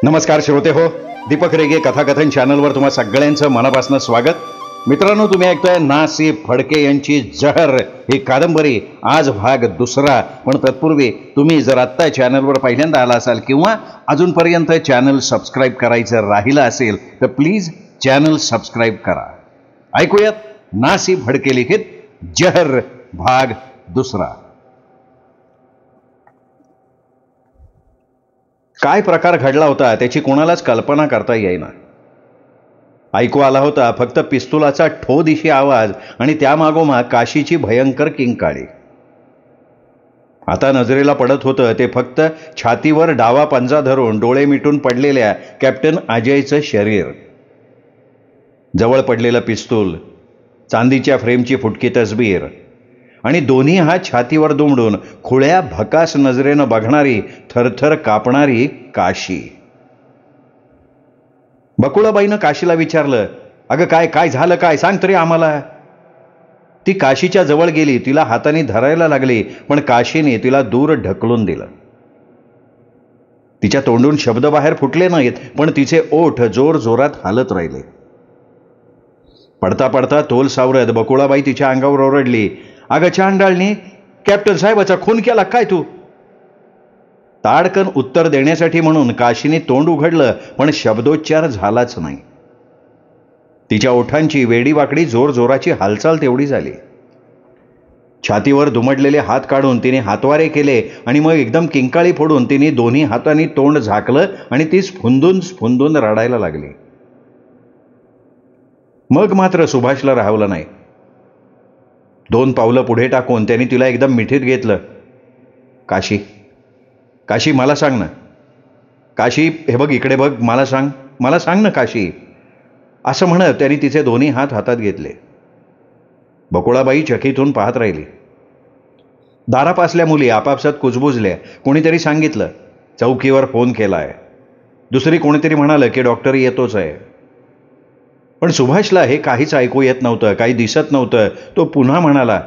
नमस्कार श्रोते हो, दीपक रेगे कथाकथन चॅनलवर तुम्हा सगळ्यांचं मनापासून स्वागत। मित्रांनो, तुम्ही ऐकताय ना. सी. फडके यांची जहर ही कादंबरी, आज भाग दुसरा। पण तत्पूर्वी तुम्ही जर आत्ता चॅनलवर पहिल्यांदा आला असाल किंवा अजूनपर्यंत चॅनल सबस्क्राईब करायचं राहिलं असेल तर प्लीज चॅनल सबस्क्राईब करा। ऐकूयात ना. सी. फडके लिखित जहर भाग दुसरा। काय प्रकार घडला होता त्याची कोणालाच कल्पना करता येईना। ऐकू आला होता फक्त पिस्तुलाचा ठो दिशी आवाज आणि त्यामागोमाग काशीची भयंकर किंकाळी। आता नजरेला पडत होतं ते फक्त छातीवर डावा पंजा धरून डोळे मिटून पडलेल्या कॅप्टन अजयचं शरीर, जवळ पडलेलं पिस्तूल, चांदीच्या फ्रेमची फुटकी तसबीर आणि दोन्ही हात छातीवर दुमडून खुळ्या भकास नजरेनं बघणारी, थरथर कापणारी काशी। बकुळाबाईनं काशीला विचारलं, अगं काय काय झालं, काय सांग तरी आम्हाला। ती काशीच्या जवळ गेली, तिला हाताने धरायला लागली, पण काशीने तिला दूर ढकलून दिलं। तिच्या तोंडून शब्द बाहेर फुटले नाहीत, पण तिचे ओठ जोर जोरात हालत राहिले। पडता पडता तोल सावरत बकुळाबाई तिच्या अंगावर ओरडली, अगं चांडाळनी, कॅप्टन साहेबाचा खून केला काय तू? ताडकन उत्तर देण्यासाठी म्हणून काशीने तोंड उघडलं, पण शब्दोच्चार झालाच नाही। तिच्या ओठांची वेडीवाकडी जोर जोराची हालचाल तेवढी झाली। छातीवर दुमडलेले हात काढून तिने हातवारे केले आणि मग एकदम किंकाळी फोडून तिने दोन्ही हातांनी तोंड झाकलं आणि ती स्फुंदून स्फुंदून रडायला लागली। मग मात्र सुभाषला राहवलं नाही। 2 पावलं पुढे टाकून त्यांनी तिला एकदम मिठीत घेतलं। काशी, काशी मला सांग ना, काशी हे बघ, इकडे बघ, मला सांग ना काशी, असं म्हणत त्यांनी तिचे दोन्ही हात हातात घेतले। बकुळाबाई चकितून पाहत राहिली। दारापासल्या मुली आपापसात कुजबुजल्या। कोणीतरी सांगितलं चौकीवर फोन केलाय, दुसरी कोणीतरी म्हणालं की डॉक्टर येतोच आहे। पण सुभाषला हे काहीच ऐकू येत नव्हतं, काही दिसत नव्हतं। तो पुन्हा म्हणाला,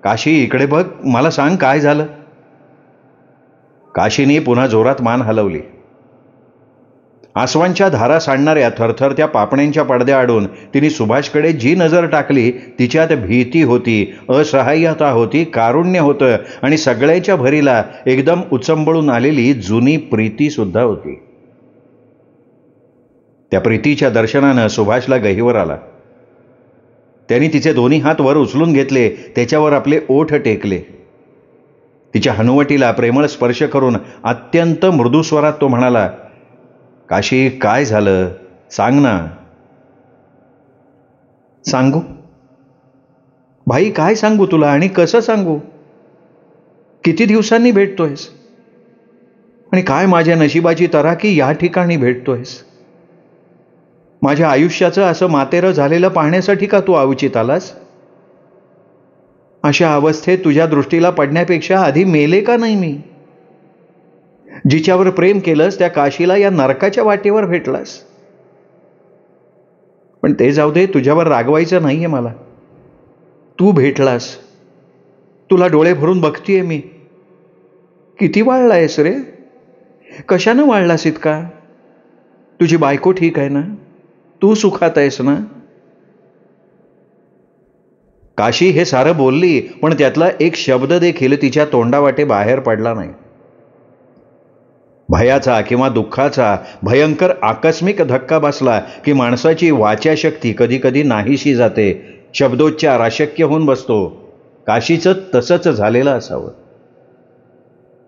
काशी इकडे बघ, मला सांग काय झालं। काशीने पुन्हा जोरात मान हलवली। आसवांच्या धारा सांडणाऱ्या थरथरत्या पापण्यांच्या पडद्या आडून तिने सुभाषकडे जी नजर टाकली तिच्यात भीती होती, असहाय्यता होती, कारुण्य होतं आणि सगळ्याच्या भरीला एकदम उचंबळून आलेली जुनी प्रीती सुद्धा होती। त्या प्रीतीच्या दर्शनानं सुभाषला गहिवर आला। त्यांनी तिचे दोन्ही हात वर उचलून घेतले, त्याच्यावर आपले ओठ टेकले। तिच्या हनुवटीला प्रेमळ स्पर्श करून अत्यंत मृदू स्वरात तो म्हणाला, काशी काय झालं, सांग ना। सांगू भाई, काय सांगू तुला आणि कसं सांगू? किती दिवसांनी भेटतोयस आणि काय माझ्या नशिबाची तरा की या ठिकाणी भेटतोयस। माझ्या आयुष्याचं असं मातेरं झालेलं पाहण्यासाठी का तू अवचित आलास? अशा अवस्थेत तुझ्या दृष्टीला पडण्यापेक्षा आधी मेले का नाही मी? जिच्यावर प्रेम केलंस त्या काशीला या नरकाच्या वाटेवर भेटलास। पण ते जाऊ दे, तुझ्यावर रागवायचं नाहीये मला। तू भेटलास, तुला डोळे भरून बघतीये मी। किती वाळलायस रे, कशानं वाळलास इतका? तुझी बायको ठीक आहे ना? तू सुखात आहेस ना? काशी हे सारं बोलली, पण त्यातला एक शब्द देखील तिच्या तोंडावाटे बाहेर पडला नाही। भयाचा किंवा दुःखाचा भयंकर आकस्मिक धक्का बसला की माणसाची वाचाशक्ती कधी कधी नाहीशी जाते, शब्दोच्चार अशक्य होऊन बसतो। काशीचं तसंच झालेलं असावं।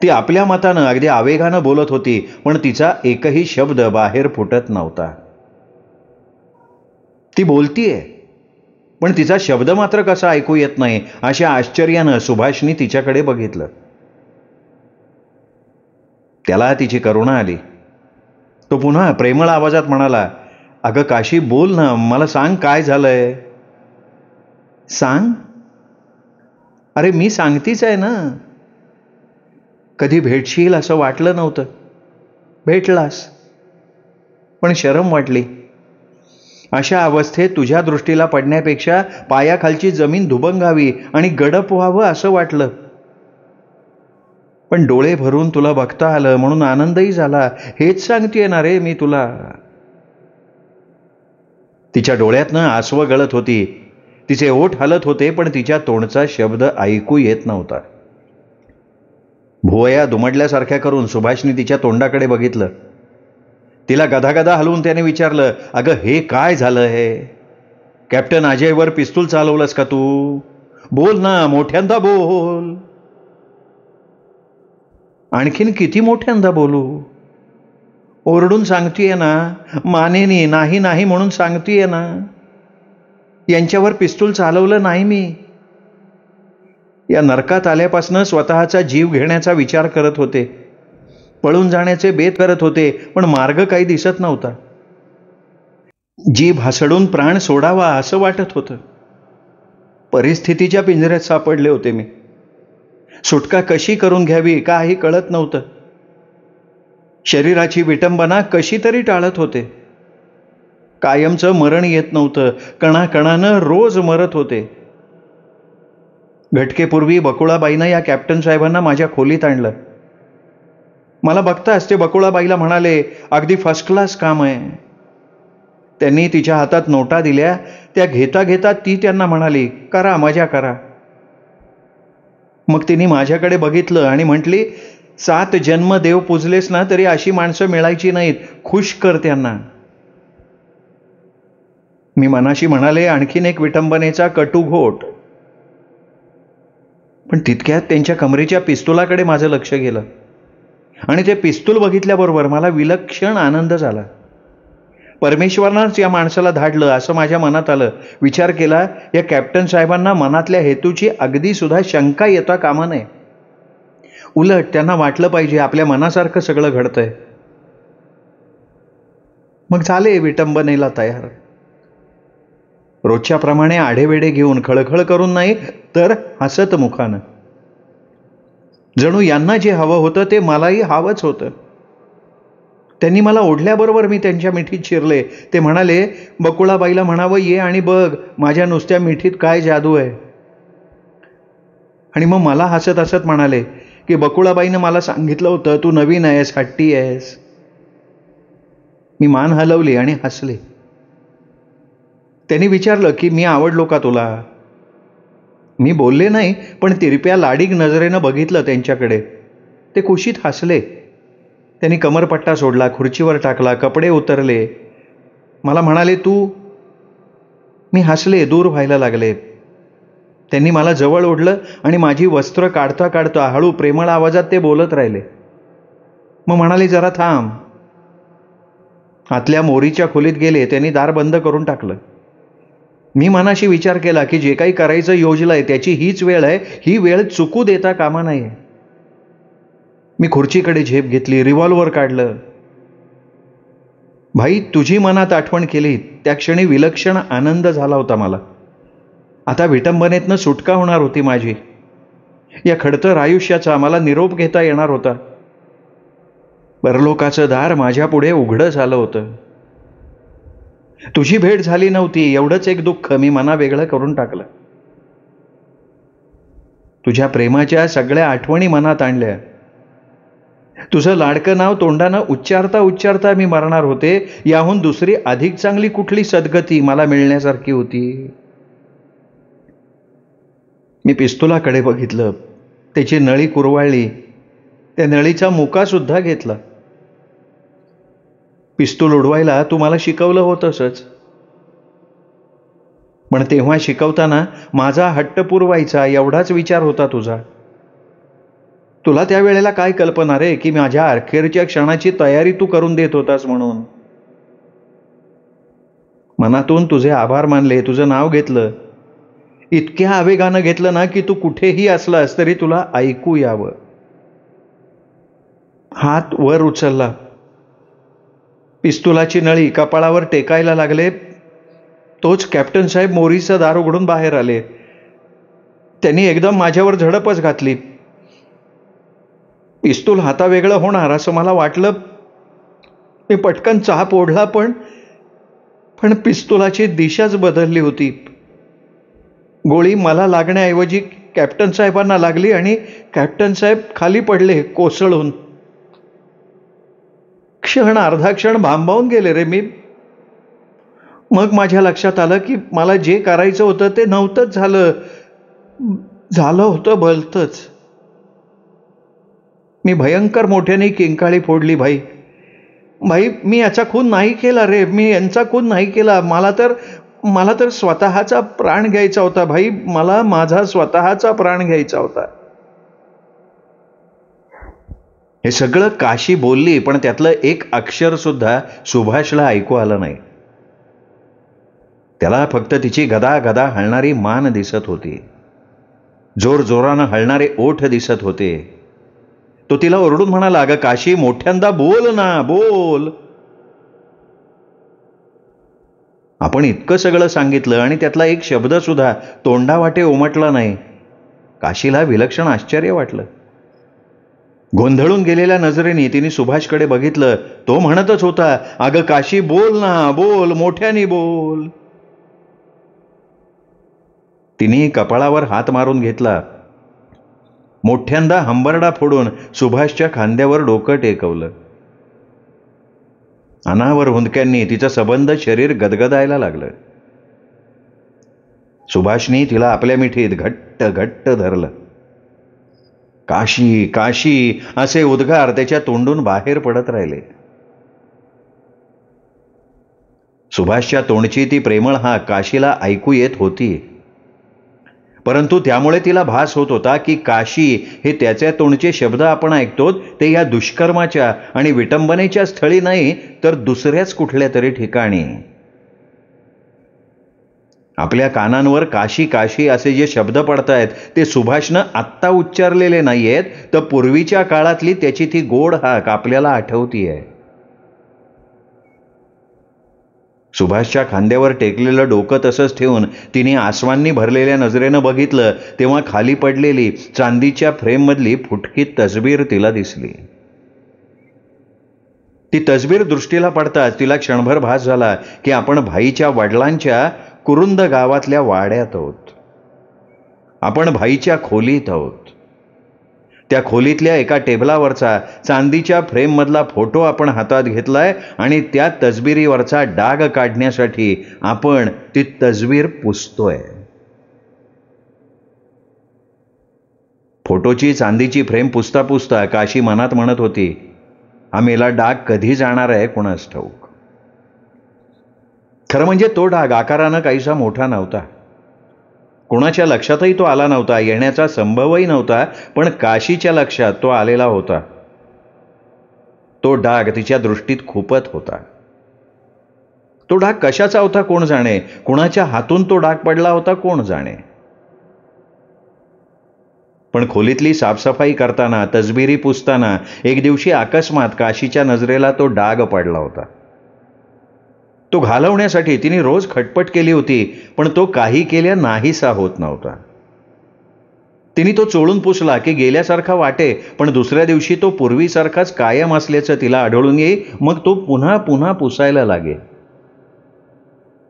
ती आपल्या मतानं अगदी आवेगानं बोलत होती, पण तिचा एकही शब्द बाहेर फुटत नव्हता। ती बोलतीये, पण तिचा शब्द मात्र कसा ऐकू येत नाही, अशा आश्चर्यानं सुभाषनी तिच्याकडे बघितलं। त्याला तिची करुणा आली। तो पुन्हा प्रेमळ आवाजात म्हणाला, अगं काशी बोल ना, मला सांग काय झालंय। सांग, अरे मी सांगतीच आहे ना। कधी भेटशील असं वाटलं नव्हतं, भेटलास, पण शरम वाटली। अशा अवस्थेत तुझ्या दृष्टीला पडण्यापेक्षा पायाखालची जमीन दुबंगावी आणि गडप व्हावं असं वाटलं। पण डोळे भरून तुला बघता आलं म्हणून आनंदही झाला, हेच सांगतेय ना रे मी तुला. तिच्या डोळ्यातनं आसवं गळत होती, तिचे ओठ हलत होते, पण तिच्या तोंडचा शब्द ऐकू येत नव्हता. भुवया दुमडल्यासारख्या करून सुभाषनी तिच्या तोंडाकडे बघितलं. तिला गधागधा हलवून त्याने विचारलं, अगं हे काय झालं हे? कॅप्टन अजयवर पिस्तूल चालवलंस का तू? बोल ना, मोठ्यांदा बोल. आणखीन किती मोठ्यांदा बोलू? ओरडून सांगतीये ना, मानेनी नाही नाही म्हणून सांगतीये ना. यांच्यावर पिस्तूल चालवलं नाही मी. या नरकात आल्यापासून स्वतःचा जीव घेण्याचा विचार करत होते, पळून जाण्याचे बेत करत होते, पण मार्ग काही दिसत नव्हता. जीभ हसडून प्राण सोडावा असं वाटत होतं. परिस्थितीच्या पिंजऱ्यात सापडले होते मी. सुटका कशी करून घ्यावी काही कळत नव्हतं. शरीराची विटंबना कशी तरी टाळत होते. कायमचं मरण येत नव्हतं, कणाकणानं रोज मरत होते. घटकेपूर्वी बकुळाबाईनं या कॅप्टन साहेबांना माझ्या खोलीत आणलं. मला बघताच ते बकुळाबाईला म्हणाले, अगदी फर्स्ट क्लास काम आहे. त्यांनी तिच्या हातात नोटा दिल्या. त्या घेता घेता ती त्यांना म्हणाली, करा, मजा करा. मग तिने माझ्याकडे बघितलं आणि म्हटली, 7 जन्म देव पूजलेस ना तरी अशी माणसं मिळायची नाहीत, खुश कर त्यांना. मी मनाशी म्हणाले, आणखीन एक विटंबनेचा कटू घोट. पण तितक्यात त्यांच्या कमरेच्या पिस्तुलाकडे माझं लक्ष गेलं आणि ते पिस्तूल बघितल्याबरोबर मला विलक्षण आनंद झाला. परमेश्वरानंच या माणसाला धाडलं असं माझ्या मनात आलं. विचार केला, या कॅप्टन साहेबांना मनातल्या हेतूची अगदी सुद्धा शंका येता कामा नये. उलट त्यांना वाटलं पाहिजे आपल्या मनासारखं सगळं घडतंय. मग झाले विटंबनेला तयार. रोजच्या प्रमाणे आढेवेढे घेऊन, खळखळ करून नाही तर हसत मुखानं. जणू यांना जे हवं होतं ते मलाही हवंच होतं. त्यांनी मला ओढल्याबरोबर मी त्यांच्या मिठीत शिरले. ते म्हणाले, बकुळाबाईला म्हणावं ये आणि बघ माझ्या नुसत्या मिठीत काय जादू आहे. आणि मग मला हसत हसत म्हणाले की बकुळाबाईनं मला सांगितलं होतं तू नवीन आहेस, हट्टी आहेस. मी मान हलवली आणि हसले. त्यांनी विचारलं की मी आवडलो का तुला? मी बोलले नाही, पण तिरप्या लाडीक नजरेनं बघितलं त्यांच्याकडे. ते कुशीत हसले. त्यांनी कमरपट्टा सोडला, खुर्चीवर टाकला, कपडे उतरले. मला म्हणाले तू? मी हसले, दूर व्हायला लागले. त्यांनी मला जवळ ओढलं आणि माझी वस्त्र काढता काढता हळू प्रेमळ आवाजात ते बोलत राहिले. मग म्हणाले जरा थांब. आतल्या मोरीच्या खोलीत गेले. त्यांनी दार बंद करून टाकलं. मी मनाशी विचार केला की जे काही करायचं योजलंय त्याची हीच वेळ आहे, ही वेळ चुकू देता कामा नये. मी खुर्चीकडे झेप घेतली, रिव्हॉल्वर काढलं. भाई तुझी मनात आठवण केली त्या क्षणी विलक्षण आनंद झाला होता मला. आता विटंबनेतनं सुटका होणार होती माझी. या खडतर आयुष्याचा मला निरोप घेता येणार होता. परलोकाचं दार माझ्या पुढे उघडं झालं होतं. तुझी भेट झाली नव्हती एवढंच एक दुःख मी मना वेगळं करून टाकलं. तुझ्या प्रेमाच्या सगळ्या आठवणी मनात आणल्या. तुझं लाडकं नाव तोंडानं उच्चारता उच्चारता मी मरणार होते. याहून दुसरी अधिक चांगली कुठली सद्गती मला मिळण्यासारखी होती? मी पिस्तुलाकडे बघितलं. त्याची नळी कुरवाळली. त्या नळीचा मुका सुद्धा घेतला. पिस्तूल उडवायला तू मला शिकवलं होतंसच, पण तेव्हा शिकवताना माझा हट्ट पुरवायचा एवढाच विचार होता तुझा. तुला त्यावेळेला काय कल्पना रे की माझ्या अखेरच्या क्षणाची तयारी तू करून देत होतास म्हणून. मनातून तुझे आभार मानले, तुझं नाव घेतलं. इतक्या आवेगानं घेतलं ना की तू कुठेही असलास तरी तुला ऐकू यावं. हात वर उचलला. पिस्तुलाची नळी कपाळावर टेकायला लागले. तोच कॅप्टन साहेब मोरीचं दार उघडून बाहेर आले. त्यांनी एकदम माझ्यावर झडपच घातली. पिस्तूल हातावेगळं होणार असं मला वाटलं. मी पटकन चाप ओढला, पण पिस्तुलाची दिशाच बदलली होती. गोळी मला लागण्याऐवजी कॅप्टन साहेबांना लागली आणि कॅप्टन साहेब खाली पडले कोसळून. अर्धा क्षण भांबावून गेले रे मी. मग माझ्या लक्षात आलं की मला जे करायचं होतं ते नव्हतंच झालं होतं भलतंच. मी भयंकर मोठ्याने किंकाळी फोडली, भाई मी याचा खून नाही केला रे, मी यांचा खून नाही केला. मला तर स्वतःचा प्राण घ्यायचा होता भाई, मला माझा स्वतःचा प्राण घ्यायचा होता. हे सगळं काशी बोलली, पण त्यातलं एक अक्षर सुद्धा सुभाषला ऐकू आलं नाही. त्याला फक्त तिची गदा गदा हलणारी मान दिसत होती, जोर जोरानं हलणारे ओठ दिसत होते. तो तिला ओरडून म्हणाला, अगं काशी, मोठ्यांदा बोल ना, बोल. आपण इतकं सगळं सांगितलं आणि त्यातला एक शब्द सुद्धा तोंडावाटे उमटला नाही. काशीला विलक्षण आश्चर्य वाटलं. गोंधळून गेलेल्या नजरेने तिने सुभाषकडे बघितलं. तो म्हणतच होता, अगं काशी, बोल ना, बोल, मोठ्याने बोल. तिने कपाळावर हात मारून घेतला. मोठ्यांदा हंबरडा फोडून सुभाषच्या खांद्यावर डोकं टेकवलं. अनावर हुंदक्यांनी तिचं सबंध शरीर गदगदायला लागलं. सुभाषनी तिला आपल्या मिठीत घट्ट घट्ट धरलं. काशी, काशी असे उद्गार त्याच्या तोंडून बाहेर पडत राहिले. सुभाषच्या तोंडची ती प्रेमळ हाक काशीला ऐकू येत होती, परंतु त्यामुळे तिला भास होत होता की काशी हे त्याच्या तोंडचे शब्द आपण ऐकतो ते या दुष्कर्माच्या आणि विटंबनेच्या स्थळी नाही, तर दुसऱ्याच कुठल्या तरी ठिकाणी. आपल्या कानांवर काशी काशी असे जे शब्द पडतायत ते सुभाषनं आत्ता उच्चारलेले नाहीयेत, तर पूर्वीच्या काळातली त्याची ती गोड हाक आपल्याला आठवतीये. सुभाषच्या खांद्यावर टेकलेलं डोकं तसंच ठेवून तिने आसमांनी भरलेल्या नजरेनं बघितलं, तेव्हा खाली पडलेली चांदीच्या फ्रेममधली फुटकी तसबीर तिला दिसली. ती तसबीर दृष्टीला पडताच तिला क्षणभर भास झाला की आपण भाईच्या वडिलांच्या कुरुंद गावातल्या वाड्यात आहोत. आपण भाईच्या खोलीत आहोत. त्या खोलीतल्या एका टेबलावरचा चांदीच्या फ्रेममधला फोटो आपण हातात घेतलाय आणि त्या तसबिरीवरचा डाग काढण्यासाठी आपण ती तसबीर पुसतोय. फोटोची चांदीची फ्रेम पुसता पुसता काशी मनात म्हणत होती, हा मेला डाग कधी जाणार आहे कोणास ठाऊक. खरं म्हणजे तो डाग आकारानं काहीसा मोठा नव्हता. कोणाच्या लक्षातही तो आला नव्हता, येण्याचा संभवही नव्हता, पण काशीच्या लक्षात तो आलेला होता. तो डाग तिच्या दृष्टीत खुपत होता. तो डाग कशाचा होता कोण जाणे, कुणाच्या हातून तो डाग पडला होता कोण जाणे. पण खोलीतली साफसफाई करताना, तसबिरी पुसताना एक दिवशी अकस्मात काशीच्या नजरेला तो डाग पडला होता. तो घालवण्यासाठी तिने रोज खटपट केली होती, पण तो काही केल्या नाहीसा होत नव्हता. तिने तो चोळून पुसला की गेल्यासारखा वाटे, पण दुसऱ्या दिवशी तो पूर्वीसारखाच कायम असल्याचं तिला आढळून येई. मग तो पुन्हा पुन्हा पुसायला लागे.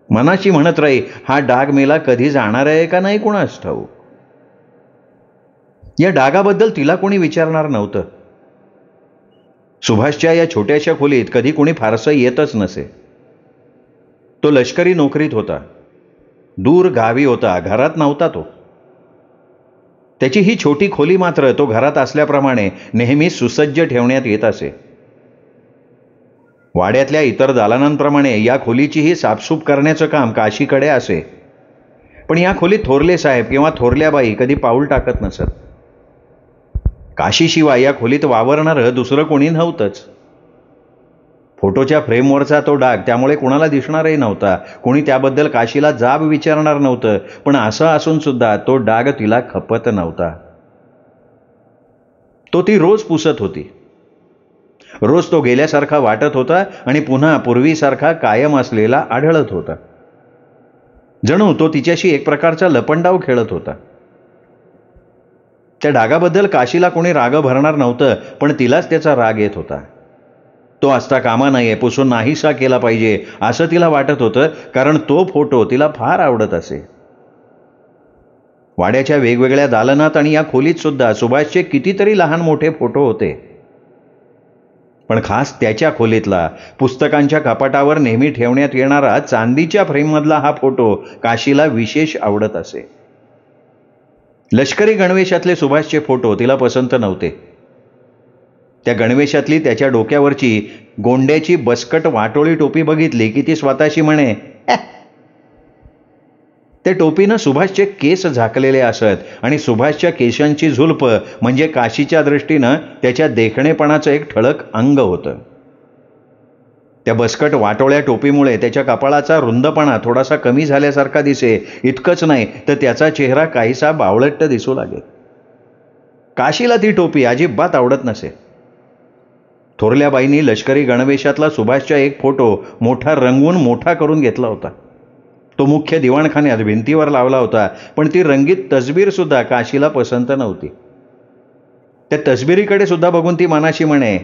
मनाची म्हणत राही, हा डाग मेला कधी जाणार आहे का नाही कुणास ठाऊक. या डागाबद्दल तिला कोणी विचारणार नव्हतं. सुभाषच्या या छोट्याशा खोलीत कधी कोणी फारसं येतच नसे. तो लष्करी नोकरीत होता, दूर गावी होता, घरात नव्हता तो. त्याची ही छोटी खोली मात्र तो घरात असल्याप्रमाणे नेहमी सुसज्ज ठेवण्यात येत असे. वाड्यातल्या इतर दालनांप्रमाणे या खोलीचीही साफसूफ करण्याचं काम काशीकडे असे. पण या खोलीत थोरले साहेब किंवा थोरल्या बाई कधी पाऊल टाकत नसत. काशीशिवाय या खोलीत वावरणारं दुसरं कोणी नव्हतंच. फोटोच्या फ्रेमवरचा तो डाग त्यामुळे कुणाला दिसणारही नव्हता. कोणी त्याबद्दल काशीला जाब विचारणार नव्हतं. पण असं असून सुद्धा तो डाग तिला खपत नव्हता. तो ती रोज पुसत होती. रोज तो गेल्यासारखा वाटत होता आणि पुन्हा पूर्वीसारखा कायम असलेला आढळत होता. जणू तो तिच्याशी एक प्रकारचा लपंडाव खेळत होता. त्या डागाबद्दल काशीला कोणी राग भरणार नव्हतं, पण तिलाच त्याचा राग येत होता. तो असता कामा नये, पुसून नाहीसा केला पाहिजे असं तिला वाटत होतं, कारण तो फोटो तिला फार आवडत असे. वाड्याच्या वेगवेगळ्या दालनात आणि या खोलीत सुद्धा सुभाषचे कितीतरी लहान मोठे फोटो होते. पण खास त्याच्या खोलीतला, पुस्तकांच्या कपाटावर नेहमी ठेवण्यात येणारा चांदीच्या फ्रेममधला हा फोटो काशीला विशेष आवडत असे. लष्करी गणवेशातले सुभाषचे फोटो तिला पसंत नव्हते. त्या गणवेशातली त्याच्या डोक्यावरची गोंड्याची बसकट वाटोळी टोपी बघितली की ती स्वतःशी म्हणे, त्या टोपीनं सुभाषचे केस झाकलेले असत आणि सुभाषच्या केशांची झुलप म्हणजे काशीच्या दृष्टीनं त्याच्या देखणेपणाचं एक ठळक अंग होतं. त्या बसकट वाटोळ्या टोपीमुळे त्याच्या कपाळाचा रुंदपणा थोडासा कमी झाल्यासारखा दिसे. इतकंच नाही तर त्याचा चेहरा काहीसा बावळट्ट दिसू लागे. काशीला ती टोपी अजिबात आवडत नसे. थोरल्या बाईंनी लष्करी गणवेशातला सुभाषचा एक फोटो मोठा रंगवून मोठा करून घेतला होता. तो मुख्य दिवाणखान्यात भिंतीवर लावला होता. पण ती रंगीत तसबीर सुद्धा काशीला पसंत नव्हती. त्या तसबिरीकडे सुद्धा बघून ती मनाशी म्हणे,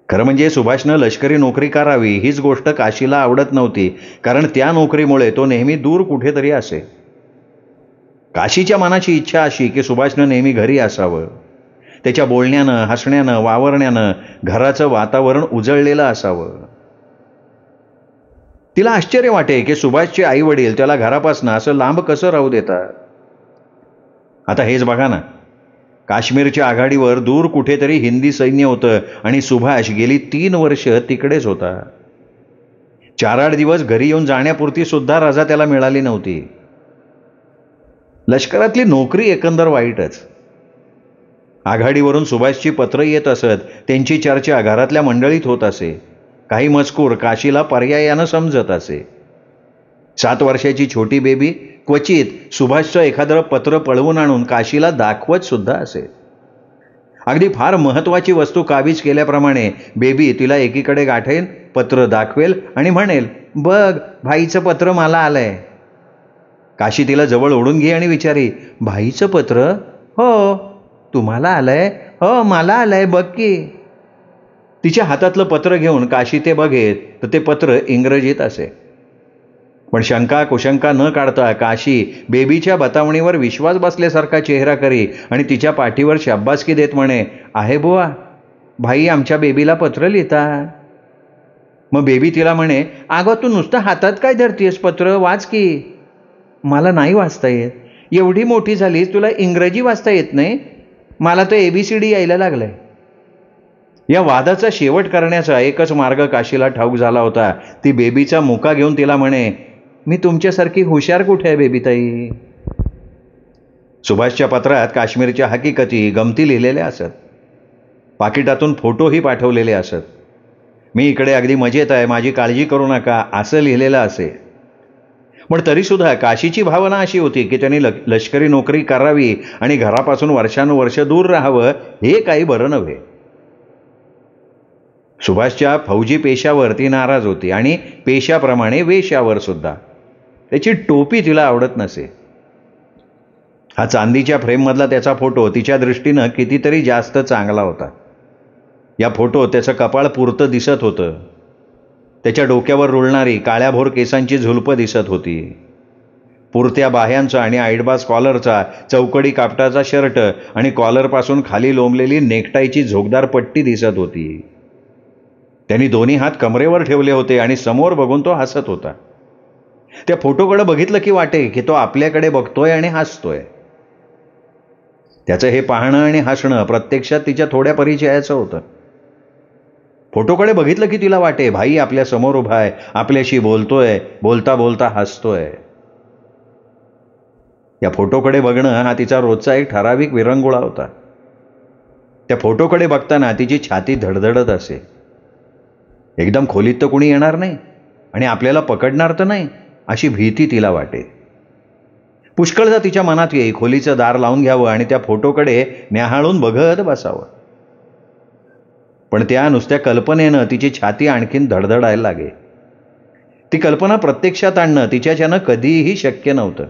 खरं म्हणजे सुभाषनं लष्करी नोकरी करावी हीच गोष्ट काशीला आवडत नव्हती, कारण त्या नोकरीमुळे तो नेहमी दूर कुठेतरी असे. काशीच्या मनाची इच्छा अशी की सुभाषनं नेहमी घरी असावं. त्याच्या बोलण्यानं, हसण्यानं, वावरण्यानं घराचं वातावरण उजळलेलं असावं. तिला आश्चर्य वाटे की सुभाषचे आई वडील त्याला घरापासून असं लांब कसं राहू देतात. आता हेच बघा ना, काश्मीरच्या आघाडीवर दूर कुठेतरी हिंदी सैन्य होतं आणि सुभाष गेली 3 वर्ष तिकडेच होता. 4-8 दिवस घरी येऊन जाण्यापुरती सुद्धा रजा त्याला मिळाली नव्हती. लष्करातली नोकरी एकंदर वाईटच. आघाडीवरून सुभाषची पत्र येत असत. त्यांची चर्चा घरातल्या मंडळीत होत असे. काही मजकूर काशीला पर्यायानं समजत असे. 7 वर्षाची छोटी बेबी क्वचित सुभाषचं एखादं पत्र पळवून आणून काशीला दाखवत सुद्धा असे. अगदी फार महत्वाची वस्तू काबीज केल्याप्रमाणे बेबी तिला एकीकडे गाठेल, पत्र दाखवेल आणि म्हणेल, बघ भाईचं पत्र मला आलंय. काशी तिला जवळ ओढून घे आणि विचारी, भाईचं पत्र? हो. तुम्हाला आलंय? हो मला आलंय, बघ की. तिच्या हातातलं पत्र घेऊन काशी ते बघेत तर ते पत्र इंग्रजीत असे. पण शंका कुशंका न काढता काशी बेबीच्या बतावणीवर विश्वास बसल्यासारखा चेहरा करी आणि तिच्या पाठीवर शाब्बासकी देत म्हणे, आहे बुवा, भाई आमच्या बेबीला पत्र लिहितात. मग बेबी तिला म्हणे, अगं तू नुसतं हातात काय धरतीयस पत्र, वाच की. मला नाही वाचता येत. एवढी मोठी झालीस तुला इंग्रजी वाचता येत नाही? मला तर ABCD यायला लागलंय. या वादाचा शेवट करण्याचा एकच मार्ग काशीला ठाऊक झाला होता. ती बेबीचा मुका घेऊन तिला म्हणे, मी तुमच्यासारखी हुशार कुठे आहे बेबीताई? सुभाषच्या पत्रात काश्मीरच्या हकीकती, गमती लिहिलेल्या असत. पाकिटातून फोटोही पाठवलेले असत. मी इकडे अगदी मजेत आहे, माझी काळजी करू नका, असं लिहिलेलं असे. पण तरीसुद्धा काशीची भावना अशी होती की त्यांनी लष्करी नोकरी करावी आणि घरापासून वर्षानुवर्ष दूर राहावं, हे काही बरं नव्हे. सुभाषच्या फौजी पेशावर ती नाराज होती आणि पेशाप्रमाणे वेशावर सुद्धा. त्याची टोपी तिला आवडत नसे. हा चांदीच्या फ्रेममधला त्याचा फोटो तिच्या दृष्टीनं कितीतरी जास्त चांगला होता. या फोटोत त्याचं कपाळ पुरतं दिसत होतं. त्याच्या डोक्यावर रुळणारी काळ्याभोर केसांची झुलप दिसत होती. पुरत्या बाह्यांचा आणि आईडबाज कॉलरचा, चौकडी कापटाचा शर्ट आणि कॉलरपासून खाली लोंबलेली नेकटाईची झोकदार पट्टी दिसत होती. त्यांनी दोन्ही हात कमरेवर ठेवले होते आणि समोर बघून तो हसत होता. त्या फोटोकडे बघितलं की वाटे की तो आपल्याकडे बघतोय आणि हसतोय. त्याचं हे पाहणं आणि हसणं प्रत्यक्षात तिच्या थोड्या परिचयाचं होतं. फोटोकडे बघितलं की तिला वाटे, भाई आपल्या समोर उभा आहे, आपल्याशी बोलतोय, बोलता बोलता हसतोय. या फोटोकडे बघणं हा तिचा रोजचा एक ठराविक विरंगुळा होता. त्या फोटोकडे बघताना तिची छाती धडधडत असे. एकदम खोलीत तर कुणी येणार नाही आणि आपल्याला पकडणार तर नाही, अशी भीती तिला वाटे. पुष्कळदा तिच्या मनात येई खोलीचं दार लावून घ्यावं आणि त्या फोटोकडे न्याहाळून बघत बसावं. पण त्या नुसत्या कल्पनेनं तिची छाती आणखीन धडधडायला लागे. ती कल्पना प्रत्यक्षात आणणं तिच्याच्यानं कधीही शक्य नव्हतं.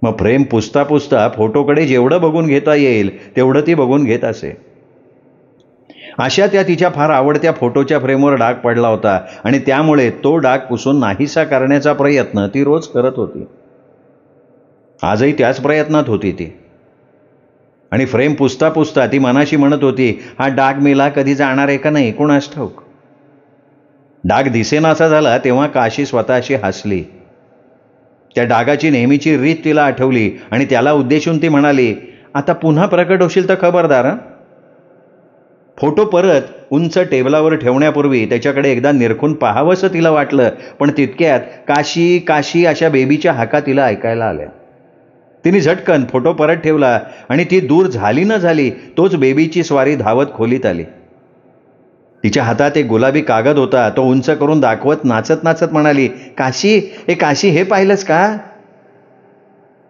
मग फ्रेम पुसता पुसता फोटोकडे जेवढं बघून घेता येईल तेवढं ती बघून घेत असे. अशा त्या तिच्या फार आवडत्या फोटोच्या फ्रेमवर डाग पडला होता आणि त्यामुळे तो डाग पुसून नाहीसा करण्याचा प्रयत्न ती रोज करत होती. आजही त्याच प्रयत्नात होती ती. आणि फ्रेम पुसता पुसता ती मनाशी म्हणत होती, हा डाग मेला कधी जाणार आहे का नाही कुणास ठाऊक. डाग दिसेनासा झाला तेव्हा काशी स्वतःशी हसली. त्या डागाची नेहमीची रीत तिला आठवली आणि त्याला उद्देशून ती म्हणाली, आता पुन्हा प्रकट होशील तर खबरदार. फोटो परत उंच टेबलावर ठेवण्यापूर्वी त्याच्याकडे एकदा निरखून पाहावंसं तिला वाटलं, पण तितक्यात काशी काशी अशा बेबीच्या हाका तिला ऐकायला आल्या. तिने झटकन फोटो परत ठेवला आणि ती दूर झाली न झाली तोच बेबीची स्वारी धावत खोलीत आली. तिच्या हातात एक गुलाबी कागद होता. तो उंच करून दाखवत नाचत नाचत म्हणाली, काशी, काशी, हे पाहिलंस का?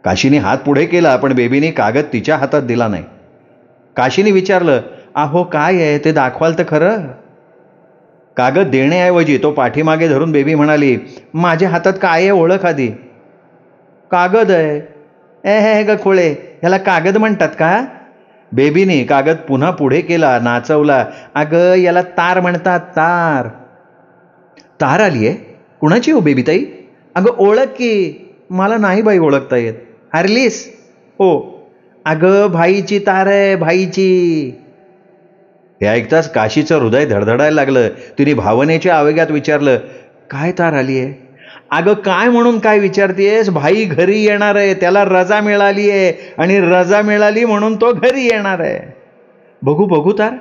काशीने हात पुढे केला पण बेबीने कागद तिच्या हातात दिला नाही. काशीने विचारलं, अहो काय आहे ते दाखवाल तर खरं. कागद देण्याऐवजी तो पाठीमागे धरून बेबी म्हणाली, माझ्या हातात काय आहे ओळख आधी. कागद आहे. हे ग खोळे, ह्याला कागद म्हणतात का? बेबीने कागद पुन्हा पुढे केला, नाचवला, अगं याला तार म्हणतात, तार. तार आली आहे? कुणाची हो बेबी ताई? अगं ओळख की. मला नाही बाई ओळखता येत. हरलीस? हो. अगं भाईची तार आहे, भाईची. हे ऐकताच काशीचं हृदय धडधडायला लागलं. तिने भावनेच्या आवेगात विचारलं, काय तार आली आहे? अगं काय म्हणून काय विचारतेस? भाई घरी येणार आहे, त्याला रजा मिळाली आहे आणि रजा मिळाली म्हणून तो घरी येणार आहे. बघू बघू तार.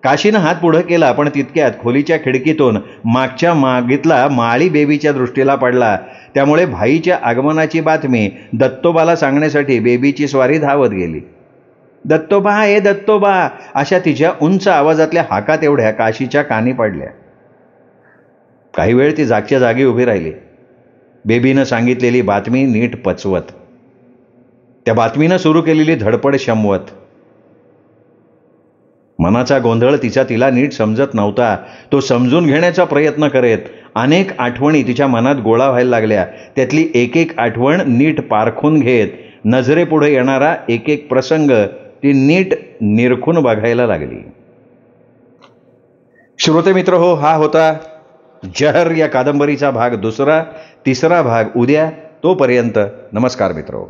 काशीनं हात पुढं केला पण तितक्यात खोलीच्या खिडकीतून मागच्या मागीतला माळी बेबीच्या दृष्टीला पडला. त्यामुळे भाईच्या आगमनाची बातमी दत्तोबाला सांगण्यासाठी बेबीची स्वारी धावत गेली. दत्तोबा, हे दत्तोबा, अशा तिच्या उंच आवाजातल्या हाका तेवढ्या काशीच्या कानी पडल्या. काही वेळ ती जागच्या जागी उभी राहिली, बेबीनं सांगितलेली बातमी नीट पचवत, त्या बातमीनं सुरू केलेली धडपड शमवत. मनाचा गोंधळ तिला नीट समजत नव्हता. तो समजून घेण्याचा प्रयत्न करीत अनेक आठवणी तिच्या मनात गोळा व्हायला लागल्या. त्यातली एक एक आठवण नीट पारखून घेत नजरेपुढे येणारा एक एक प्रसंग ती नीट निरखून बघायला लागली. श्रोते मित्र हो, हा होता जहर या कादंबरीचा भाग दुसरा. तिसरा भाग उद्या. तोपर्यंत नमस्कार मित्र.